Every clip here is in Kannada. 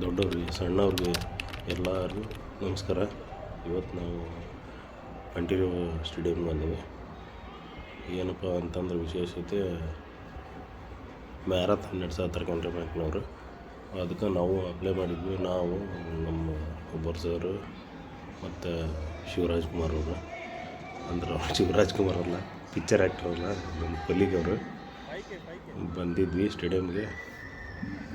ದೊಡ್ಡವ್ರಿಗೆ ಸಣ್ಣವ್ರಿಗೆ ಎಲ್ಲರಿಗೂ ನಮಸ್ಕಾರ. ಇವತ್ತು ನಾವು ಕಂಟಿನ್ಯೂ ಸ್ಟೇಡಿಯಮ್ ಬಂದೀವಿ. ಏನಪ್ಪ ಅಂತಂದ್ರೆ ವಿಶೇಷತೆ ಮ್ಯಾರಥಾನ್ ನಡೆಸತ್ತಾರೆ ಕೆನರಾ ಬ್ಯಾಂಕ್ನವರು. ಅದಕ್ಕೆ ನಾವು ಅಪ್ಲೈ ಮಾಡಿದ್ವಿ. ನಾವು ನಮ್ಮ ಒಬ್ಬರು ಸರ್ ಮತ್ತು ಶಿವರಾಜ್ ಕುಮಾರ್ ಅವರು, ಅಂದ್ರೆ ಶಿವರಾಜ್ ಕುಮಾರ್ ಅಲ್ಲ, ಪಿಕ್ಚರ್ ಆ್ಯಕ್ಟರ್ ಅಲ್ಲ, ನಮ್ಮ ಕೊಲ್ಲಿಗೆ ಅವರು ಬಂದಿದ್ವಿ ಸ್ಟೇಡಿಯಮ್ಗೆ.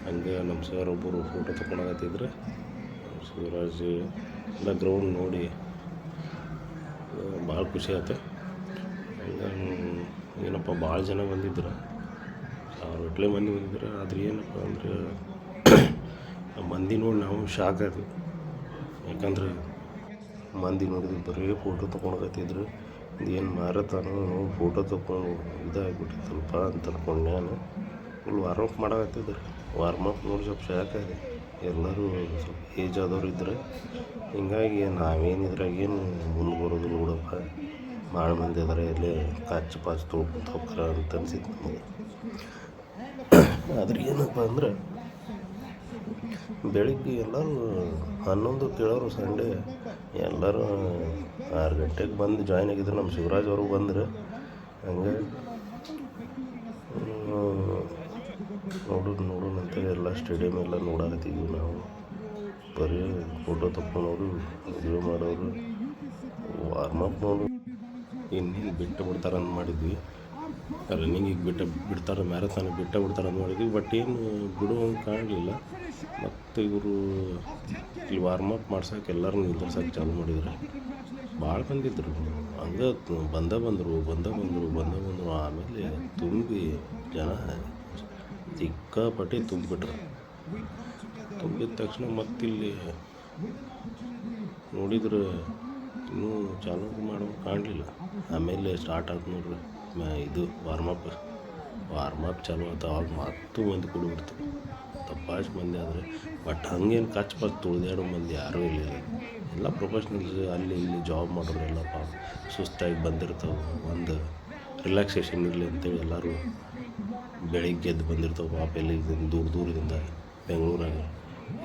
ಹಂಗೆ ನಮ್ಮ ಸರ್ ಒಬ್ಬರು ಫೋಟೋ ತೊಗೊಂಡಾಗತ್ತಿದ್ರೆ ಶಿವರಾಜ್ ಎಲ್ಲ ಗ್ರೌಂಡ್ ನೋಡಿ ಭಾಳ ಖುಷಿ ಆಯ್ತು. ಹಂಗೆ ಏನಪ್ಪ ಭಾಳ ಜನ ಬಂದಿದ್ರು, 1000 ಮಂದಿ ಬಂದಿದ್ರು. ಆದರೆ ಏನಪ್ಪ ಅಂದರೆ ಮಂದಿ ನೋಡಿ ನಾವು ಶಾಕ್ ಆದ್ವಿ. ಯಾಕಂದ್ರೆ ಮಂದಿ ನೋಡಿದ್ರು ಬರೀ ಫೋಟೋ ತೊಗೊಂಡಾಗತ್ತಿದ್ರು. ಏನು ಮ್ಯಾರಥಾನು ಫೋಟೋ ತೊಗೊಂಡು ಇದಾಗಿಬಿಟ್ಟಿತ್ತಲ್ಪ ಅಂತ ಅನ್ಕೊಂಡು ನಾನು ಫುಲ್ ವಾರ್ಮಪ್ ಮಾಡಾಕತ್ತಿದ್ರು. ವಾರ್ಮಪ್ ನೋಡಿ ಸ್ವಲ್ಪ ಶಾಕ್ ಆಗಿದೆ. ಎಲ್ಲರೂ ಸ್ವಲ್ಪ ಏಜ್ ಆದವ್ರು ಇದ್ದರೆ, ಹಿಂಗಾಗಿ ನಾವೇನಿದ್ರಾಗೇನು ಮುಂದೆ ಬರೋದು ನೋಡಪ್ಪ, ಭಾಳ ಮಂದಿ ಅದಾರೆ, ಎಲ್ಲೇ ಕಾಚು ಪಾಚು ತೊಳ್ಕೊಂತ ಹೋಗ್ತಾರ ಅಂತ ಅನ್ಸಿತ್ತು ನಮಗೆ. ಆದ್ರೆ ಏನಪ್ಪ ಅಂದ್ರೆ ಬೆಳಿಗ್ಗೆ ಎಲ್ಲರೂ 11 ಕೇಳೋರು ಸಂಡೇ ಎಲ್ಲರೂ 6 ಗಂಟೆಗೆ ಬಂದು ಜಾಯ್ನ್ ಆಗಿದ್ರು. ನಮ್ಮ ಶಿವರಾಜ್ ಅವರು ಬಂದರು. ಹಂಗೆ ನೋಡೋಣ ಅಂತ ಎಲ್ಲ ಸ್ಟೇಡಿಯಮ್ ಎಲ್ಲ ನೋಡಾಕತ್ತಿದ್ವಿ. ನಾವು ಬರೀ ಫೋಟೋ ತೊಗೊಳೋರು, ವಿಡಿಯೋ ಮಾಡೋರು, ವಾರ್ಮಪ್ ನೋಡು. ಇನ್ನೇನು ಬಿಟ್ಟು ಬಿಡ್ತಾರೆ ಅಂತ ಮಾಡಿದ್ವಿ. ರನ್ನಿಂಗಿಗೆ ಬಿಡ್ತಾರೆ, ಮ್ಯಾರಥಾನಿಗೆ ಬಿಡ್ತಾರೆ ಅಂತ ಮಾಡಿದ್ವಿ. ಬಟ್ ಏನು ಬಿಡುವಂಗೆ ಕಾಣಲಿಲ್ಲ. ಮತ್ತು ಇವರು ಇಲ್ಲಿ ವಾರ್ಮಪ್ ಮಾಡ್ಸೋಕೆ ಎಲ್ಲರೂ ನಿಂದ್ರಸೋಕೆ ಚಾಲು ಮಾಡಿದ್ರು. ಭಾಳ ಬಂದಿದ್ರು. ಹಂಗೆ ಬಂದರು. ಆಮೇಲೆ ತುಂಬಿ ಜನ ಸಿಕ್ಕಾಪಟ್ಟೆ ತುಂಬಿಬಿಟ್ರು. ತುಂಬಿದ ತಕ್ಷಣ ಮತ್ತಿಲ್ಲಿ ನೋಡಿದ್ರೆ ಇನ್ನೂ ಚಾಲು ಮಾಡೋ ಕಾಣಲಿಲ್ಲ. ಆಮೇಲೆ ಸ್ಟಾರ್ಟ್ ಆಯ್ತು ನೋಡ್ರಿ ಇದು ವಾರ್ಮಪ್ ಚಾಲು ಆಯ್ತು. ಆವಾಗ ಮತ್ತು ಮಂದಿ ಕುಡಿಬಿಡ್ತು, ತಪ್ಪಾಶ್ ಮಂದಿ. ಆದರೆ ಬಟ್ ಹಂಗೇನು ಕಚ್ ಪಚ್ ತುಳಿದಾಡೋ ಮಂದಿ ಯಾರೂ ಇರಲಿಲ್ಲ. ಎಲ್ಲ ಪ್ರೊಫೆಷ್ನಲ್ಸ್, ಅಲ್ಲಿ ಇಲ್ಲಿ ಜಾಬ್ ಮಾಡೋರು ಎಲ್ಲ ಪಾಪ ಸುಸ್ತಾಗಿ ಬಂದಿರ್ತಾವೆ. ಒಂದು ರಿಲ್ಯಾಕ್ಸೇಷನ್ ಇರಲಿ ಅಂತೇಳಿ ಎಲ್ಲರೂ ಬೆಳಿಗ್ಗೆ ಎದ್ದು ಬಂದಿರ್ತಾವೆ ಪಾಪ. ಎಲ್ಲಿ ದೂರದಿಂದ ಬೆಂಗಳೂರಾಗ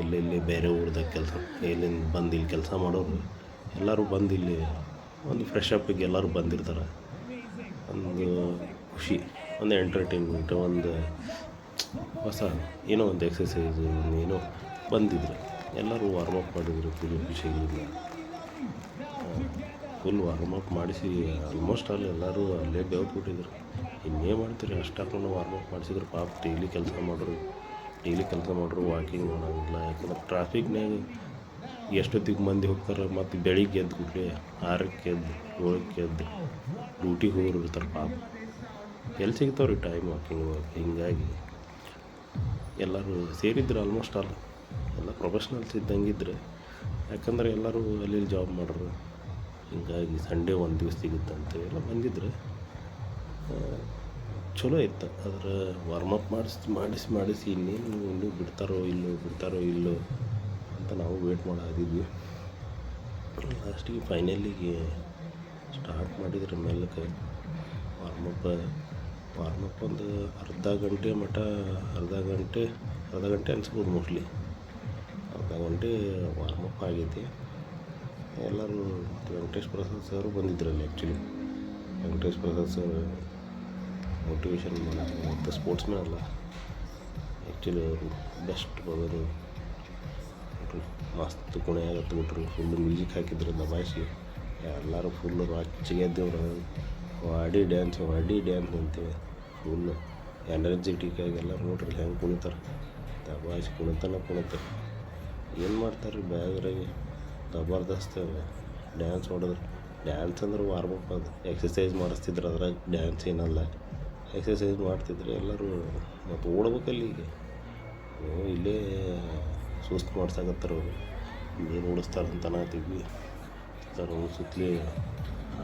ಎಲ್ಲೆಲ್ಲಿ ಬೇರೆ ಊರ್ದಾಗ ಕೆಲಸ ಎಲ್ಲಿಂದ ಬಂದು ಇಲ್ಲಿ ಕೆಲಸ ಮಾಡೋರು ಎಲ್ಲರೂ ಬಂದು ಇಲ್ಲಿ ಒಂದು ಫ್ರೆಶ್ ಅಪ್ಪಿಗೆ ಎಲ್ಲರೂ ಬಂದಿರ್ತಾರೆ. ಒಂದು ಖುಷಿ, ಒಂದು ಎಂಟರ್ಟೈನ್ಮೆಂಟ್, ಒಂದು ಹೊಸ ಏನೋ ಒಂದು ಎಕ್ಸಸೈಸು ಏನೋ ಬಂದಿದ್ರು. ಎಲ್ಲರೂ ವಾರ್ಮಪ್ ಮಾಡಿದ್ರು ಫುಲ್ ಖುಷಿಯಿಂದ. ಫುಲ್ ವಾರ್ಮಪ್ ಮಾಡಿಸಿ ಆಲ್ಮೋಸ್ಟ್ ಅಲ್ಲಿ ಎಲ್ಲರೂ ಅಲ್ಲೇ ಬೆವ್ಬಿಟ್ಟಿದ್ರು. ಇನ್ನೇ ಮಾಡ್ತೀರಿ, ಅಷ್ಟು ಹಾಕೊಂಡು ವಾರ್ಮಪ್ ಮಾಡಿಸಿದ್ರು. ಪಾಪ ಡೈಲಿ ಕೆಲಸ ಮಾಡೋರು ವಾಕಿಂಗ್ ಮಾಡೋಂಗಿಲ್ಲ. ಯಾಕಂದ್ರೆ ಟ್ರಾಫಿಕ್ನಾಗ ಎಷ್ಟೊತ್ತಿಗೆ ಮಂದಿ ಹೋಗ್ತಾರೆ. ಮತ್ತು ಬೆಳಿಗ್ಗೆ ಎದ್ದು ಕೂಡಲೇ 6ಕ್ಕೆ ಎದ್ದು 7ಕ್ಕೆ ಎದ್ದು ಡ್ಯೂಟಿಗೆ ಹೋಗೋರು ಇರ್ತಾರೆ ಪಾಪ. ಎಲ್ಲಿ ಸಿಗ್ತಾವ್ರಿ ಟೈಮ್ ವಾಕಿಂಗ್ ಹೋಗೋಕೆ? ಹಿಂಗಾಗಿ ಎಲ್ಲರೂ ಸೇರಿದ್ರು. ಆಲ್ಮೋಸ್ಟ್ ಎಲ್ಲ ಪ್ರೊಫೆಷ್ನಲ್ಸ್ ಇದ್ದಂಗಿದ್ರೆ. ಯಾಕಂದ್ರೆ ಎಲ್ಲರೂ ಅಲ್ಲಿ ಜಾಬ್ ಮಾಡೋರು. ಹಿಂಗಾಗಿ ಸಂಡೇ ಒಂದು ದಿವಸ ಸಿಗುತ್ತಂತೆ ಎಲ್ಲ ಬಂದಿದ್ರೆ ಚಲೋ ಇತ್ತು. ಅದರ ವಾರ್ಮಪ್ ಮಾಡಿಸಿ ಇನ್ನೂ ಬಿಡ್ತಾರೋ ಇಲ್ಲೋ ಅಂತ ನಾವು ವೇಟ್ ಮಾಡಿದ್ವಿ. ಲಾಸ್ಟಿಗೆ ಫೈನಲಿಗೆ ಸ್ಟಾರ್ಟ್ ಮಾಡಿದ್ರೆ ಮೇಲಕ್ಕೆ ವಾರ್ಮಪ್ ಒಂದು ಅರ್ಧ ಗಂಟೆ ಅನಿಸ್ಬೋದು. ಮೋಸ್ಟ್ಲಿ ಅರ್ಧ ಗಂಟೆ ವಾರ್ಮಪ್ ಆಗೈತಿ. ಎಲ್ಲರೂ ವೆಂಕಟೇಶ್ ಪ್ರಸಾದ್ ಸರ್ ಬಂದಿದ್ರಲ್ಲಿ. Actually Venkatesh Prasad sir motivation ಮತ್ತು ಸ್ಪೋರ್ಟ್ಸ್ ಮ್ಯಾನ್ ಅಲ್ಲ, ಆ್ಯಕ್ಚುಲಿ ಅವರು ಬೆಸ್ಟ್ ಬರೋದು. ಮಸ್ತ್ ಕುಣಿಯಾಗತ್ಬಿಟ್ರು. ಫುಲ್ಲು ಮ್ಯೂಸಿಕ್ ಹಾಕಿದ್ರು ದಬಾಯಿಸಿ. ಎಲ್ಲರೂ ಫುಲ್ಲು ರೊಚ್ಚಿಗೆ ಎದ್ದೇವ್ರು. ವಾಡಿ ಡ್ಯಾನ್ಸ್ ಅಂತೇಳಿ ಫುಲ್ಲು ಎನರ್ಜೆಟಿಕ್ ಆಗಿ ಎಲ್ಲ ನೋಡ್ರಿ ಹೆಂಗೆ ಕುಣಿತಾರೆ. ದಬಾಯಿಸಿ ಕುಣಿತಾರೆ. ಏನು ಮಾಡ್ತಾರೆ ಬ್ಯಾಗ್ರಾಗೆ ಜಬರ್ದಸ್ತ್ ಡ್ಯಾನ್ಸ್ ನೋಡಿದ್ರೆ. ಡ್ಯಾನ್ಸ್ ಅಂದ್ರೆ ವಾರ್ಮಪ್, ಅದು ಎಕ್ಸಸೈಸ್ ಮಾಡಿಸ್ತಿದ್ರು. ಅದ್ರಾಗ ಡ್ಯಾನ್ಸ್ ಏನಲ್ಲ, ಎಕ್ಸಸೈಸ್ ಮಾಡ್ತಿದ್ರು ಎಲ್ಲರೂ. ಮತ್ತು ಓಡ್ಬೇಕಲ್ಲಿ. ಈಗ ಇಲ್ಲೇ ಸುಸ್ತು ಮಾಡ್ಸಾಕತ್ತಾರ ಅವರು. ಇನ್ನೇನು ಓಡಿಸ್ತಾರೆ ಅಂತ ಅನ್ನತ್ತಿದ್ವಿ. ಸುತ್ತಲೇ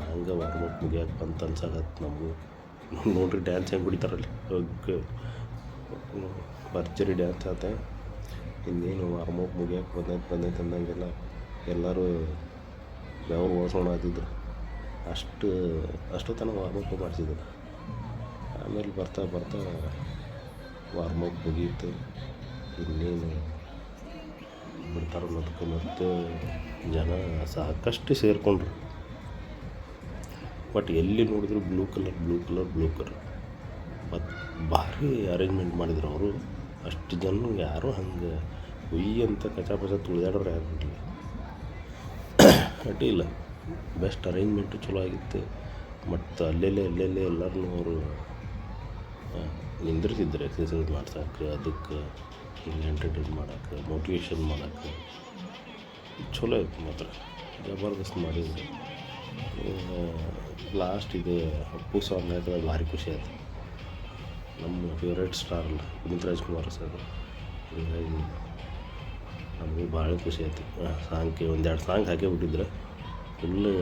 ಹಂಗೆ ವಾರ್ಮಪ್ ಮುಗಿಯಾಕೆ ಬಂತ ಅನ್ಸಾಕತ್ತು ನಮಗೂ. ನೋಡ್ರಿ ಡ್ಯಾನ್ಸ್ ಹೆಂಗೆ ಕುಡಿತಾರಲ್ಲಿ, ಭರ್ಜರಿ ಡ್ಯಾನ್ಸ್ ಆತ. ಇನ್ನೇನು ವಾರ್ಮಪ್ ಮುಗಿಯಾಕೆ ಬಂದೈತೆ ಅಂದಂಗೆಲ್ಲ ಎಲ್ಲರೂ ಬೆವರು ಓಡಿಸೋಣ ಆತಿದ್ರು. ಅಷ್ಟೊತ್ತನ ವಾರ್ಮಪ್ ಮಾಡಿಸಿದ್ರು. ಆಮೇಲೆ ಬರ್ತಾ ವಾರ್ಮಪ್ ಮುಗೀತು. ಇನ್ನೇನು ಬಿಡ್ತಾರೆ ಅನ್ನೋದಕ್ಕೆ ಮತ್ತು ಜನ ಸಾಕಷ್ಟು ಸೇರಿಕೊಂಡ್ರು. ಬಟ್ ಎಲ್ಲಿ ನೋಡಿದ್ರು ಬ್ಲೂ ಕಲರ್ ಮತ್ತು ಭಾರಿ ಅರೇಂಜ್ಮೆಂಟ್ ಮಾಡಿದ್ರು ಅವರು. ಅಷ್ಟು ಜನ ಯಾರೂ ಹಂಗೆ ಅಂತ ಕಚಾಪಚ ತುಳಿದಾಡೋರು ಯಾರು ಬಿಡಲಿ. ಅಡ್ಡಿ ಇಲ್ಲ, ಬೆಸ್ಟ್ ಅರೇಂಜ್ಮೆಂಟು ಚಲೋ ಆಗಿತ್ತು. ಮತ್ತು ಅಲ್ಲೆಲ್ಲೇ ಎಲ್ಲರೂ ಅವರು ನಿಂದಿರ್ತಿದ್ರು ಎಕ್ಸಸೈಸ್ ಮಾಡ್ಸೋಕೆ, ಅದಕ್ಕೆ ಹಿಂಗೆ ಎಂಟರ್ಟೈನ್ ಮಾಡೋಕೆ, ಮೋಟಿವೇಶನ್ ಮಾಡೋಕೆ. ಚಲೋ ಇತ್ತು ಮಾತ್ರ, ಜಬರ್ದಸ್ತ್ ಮಾಡಿದ್ರು. ಲಾಸ್ಟ್ ಇದು ಅಪ್ಪು ಸಾಂಗ್ ಆಯ್ತು, ಭಾರಿ ಖುಷಿ ಆಯ್ತು. ನಮ್ಮ ಫೇವ್ರೇಟ್ ಸ್ಟಾರ್ ಅಲ್ಲ ಪುನೀತ್ ರಾಜ್ಕುಮಾರ್ ಸರ್, ಹೀಗಾಗಿ ನಮಗೂ ಭಾಳ ಖುಷಿ ಆಯ್ತು. ಸಾಂಗ್ಗೆ ಒಂದೆರಡು ಸಾಂಗ್ ಹಾಕೇ ಬಿಟ್ಟಿದ್ರೆ ಫುಲ್ಲು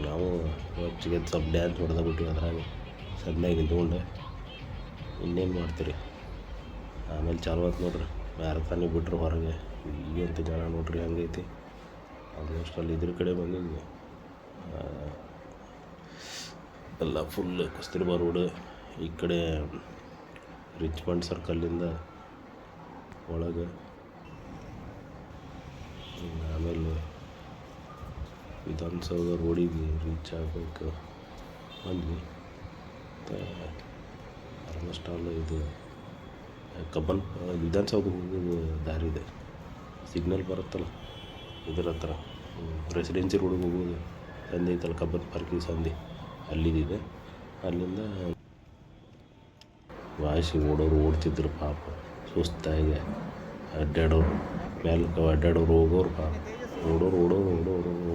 ನಾವು ಹೆಚ್ಚಿಗೆ ಸ್ವಲ್ಪ ಡ್ಯಾನ್ಸ್ ಹೊಡೆದ್ಬಿಟ್ಟಿವಿ. ಅದ್ರಾಗ ಸಣ್ಣಗೆ ನಿಂತ್ಕೊಂಡೆ ಇನ್ನೇನು ಮಾಡ್ತೀರಿ. ಆಮೇಲೆ ಚಾಲು ಆಯ್ತು ನೋಡ್ರಿ, ಮ್ಯಾರಥಾನಿಗೆ ಬಿಟ್ರು ಹೊರಗೆ. ಈಗಂತ ಜನ ನೋಡ್ರಿ ಹಂಗೈತಿ. ಆಲ್ಮೋಸ್ಟ್ ಅಲ್ಲಿ ಇದ್ರ ಕಡೆ ಬಂದಿದ್ವಿ ಎಲ್ಲ ಫುಲ್ ಕಸ್ತೂರ್ಬಾ ರೋಡ್, ಈ ಕಡೆ ರಿಚ್ಮಂಡ್ ಸರ್ಕಲ್ಲಿಂದ ಒಳಗೆ, ಆಮೇಲೆ ವಿಧಾನಸೌಧ ರೋಡಿಗೆ ರೀಚ್ ಆಗಬೇಕು ಬಂದ್ವಿ. ಮತ್ತು ಆಲ್ಮೋಸ್ಟ್ ಆಲ್ ಇದು ವಿಧಾನಸೌಧಕ್ಕೆ ಹೋಗೋದು ದಾರಿ ಇದೆ, ಸಿಗ್ನಲ್ ಬರುತ್ತಲ್ಲ ಇದ್ರ ಹತ್ರ, ರೆಸಿಡೆನ್ಸಿ ರೋಡಿಗೆ ಹೋಗೋದು ಸಂಧಿ ಐತಲ್ಲ, ಕಬ್ಬನ್ ಪಾರ್ಕಿಗೆ ಸಂಧಿ ಅಲ್ಲಿದೆ. ಅಲ್ಲಿಂದ ವಾಯಿಸಿ ಓಡ್ತಿದ್ರು ಪಾಪ, ಸುಸ್ತಾಗಿ ಅಡ್ಡಾಡೋರು, ಮ್ಯಾಲಕ್ಕೆ ಅಡ್ಡಾಡೋರು, ಹೋಗೋರು ಪಾಪ,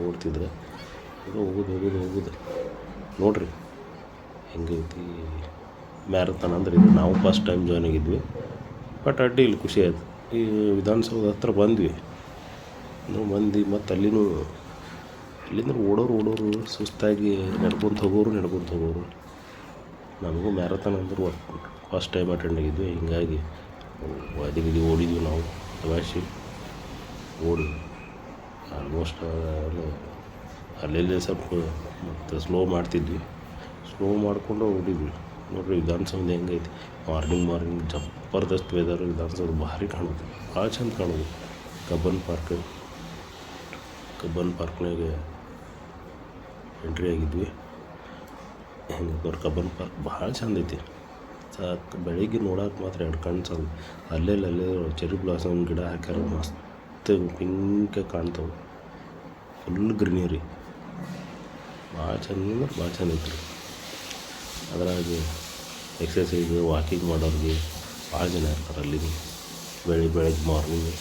ಓಡ್ತಿದ್ರು. ಹೋಗೋದು ನೋಡ್ರಿ ಹೆಂಗೈತಿ ಮ್ಯಾರಥಾನ್ ಅಂದ್ರೆ. ಇದು ನಾವು ಫಸ್ಟ್ ಟೈಮ್ ಜಾಯ್ನ್ ಆಗಿದ್ವಿ, ಬಟ್ ಅಡ್ಡಿ ಇಲ್ಲಿ ಖುಷಿ ಆಯ್ತು. ಈ ವಿಧಾನಸೌಧ ಹತ್ರ ಬಂದ್ವಿ, ಮಂದಿ ಮತ್ತು ಅಲ್ಲಿಂದ ಓಡೋರು ಸುಸ್ತಾಗಿ ನಡ್ಕೊತ ಹೋಗೋರು. ನಮಗೂ ಮ್ಯಾರಥಾನ್ ಅಂದ್ರೆ ಫಸ್ಟ್ ಟೈಮ್ ಅಟೆಂಡ್ ಆಗಿದ್ವಿ, ಹೀಗಾಗಿ ಓಡಿದ್ವಿ ನಾವು ತಮಾಷೆ ಓಡಿ. ಆಲ್ಮೋಸ್ಟ್ ಅಲ್ಲೆಲ್ಲೇ ಸ್ವಲ್ಪ ಮತ್ತು ಸ್ಲೋ ಮಾಡಿಕೊಂಡು ಓಡಿದ್ವಿ. ನೋಡಿರಿ ವಿಧಾನಸೌಧ ಹೆಂಗೈತಿ, ಮಾರ್ನಿಂಗ್ ಜಬರ್ದಸ್ತ್ ವೆದರ್. ವಿಧಾನಸೌಧ ಭಾರಿ ಕಾಣೋದು, ಭಾಳ ಚಂದ ಕಾಣೋದು. ಕಬ್ಬನ್ ಪಾರ್ಕ್ನಾಗ ಎಂಟ್ರಿ ಆಗಿದ್ವಿ. ಹೆಂಗೆ ಕಬ್ಬನ್ ಪಾರ್ಕ್ ಭಾಳ ಚಂದ ಐತಿ. ಬೆಳಿಗ್ಗೆ ನೋಡೋಕೆ ಮಾತ್ರ ಎರಡು ಕಣ್ಣು ಚಂದ. ಅಲ್ಲೇ ಚೆರಿ ಬ್ಲಾಸಮ್ ಗಿಡ ಹಾಕ್ಯಾರ, ಮಸ್ತ್ ಪಿಂಕ್ ಕಾಣ್ತಾವೆ, ಫುಲ್ ಗ್ರೀನರಿ, ಭಾಳ ಚಂದ ಐತಿ. ಅದ್ರಾಗ ಎಕ್ಸಸೈಸ್ ವಾಕಿಂಗ್ ಮಾಡೋರಿಗೆ ಭಾಳ ಜನ ಇರ್ತಾರೆ ಅಲ್ಲಿ ಬೆಳಗ್ಗೆ ಮಾರ್ನಿಂಗ್.